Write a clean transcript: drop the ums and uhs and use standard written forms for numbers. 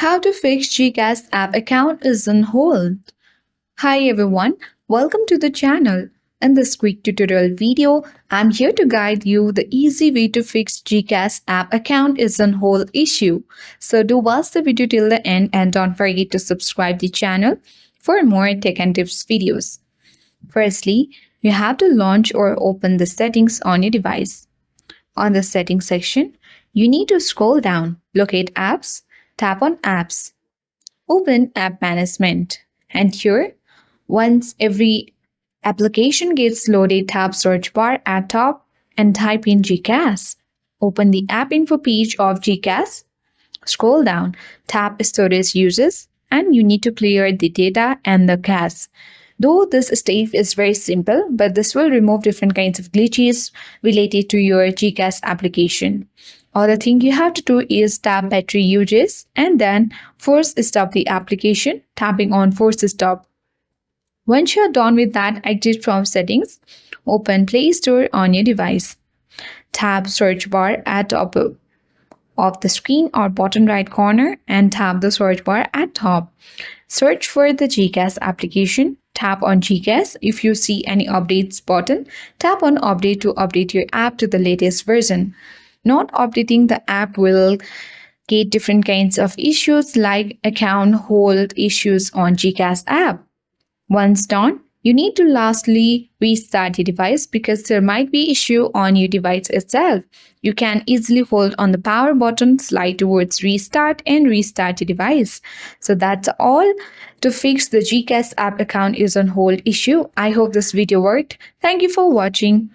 How to fix GCash app account is on hold. Hi everyone, welcome to the channel. In this quick tutorial video, I'm here to guide you the easy way to fix GCash app account is on hold issue. So do watch the video till the end and don't forget to subscribe the channel for more tech and tips videos. Firstly, you have to launch or open the settings on your device. On the settings section, you need to scroll down, locate apps, tap on apps, open app management. And here, once every application gets loaded, tap search bar at top and type in GCash. Open the app info page of GCash, scroll down, tap storage uses, and you need to clear the data and the cache. Though this step is very simple, but this will remove different kinds of glitches related to your GCash application. All the thing you have to do is tap battery uses and then force stop the application, tapping on force stop. Once you're done with that, exit from settings, open Play Store on your device. Tap search bar at top of the screen or bottom right corner and tap the search bar at top. Search for the GCash application. Tap on GCash. If you see any updates button, tap on update to update your app to the latest version. Not updating the app will get different kinds of issues like account hold issues on GCash app. Once done, you need to lastly restart your device because there might be issue on your device itself. You can easily hold on the power button, slide towards restart and restart your device. So that's all to fix the GCash app account is on hold issue. I hope this video worked. Thank you for watching.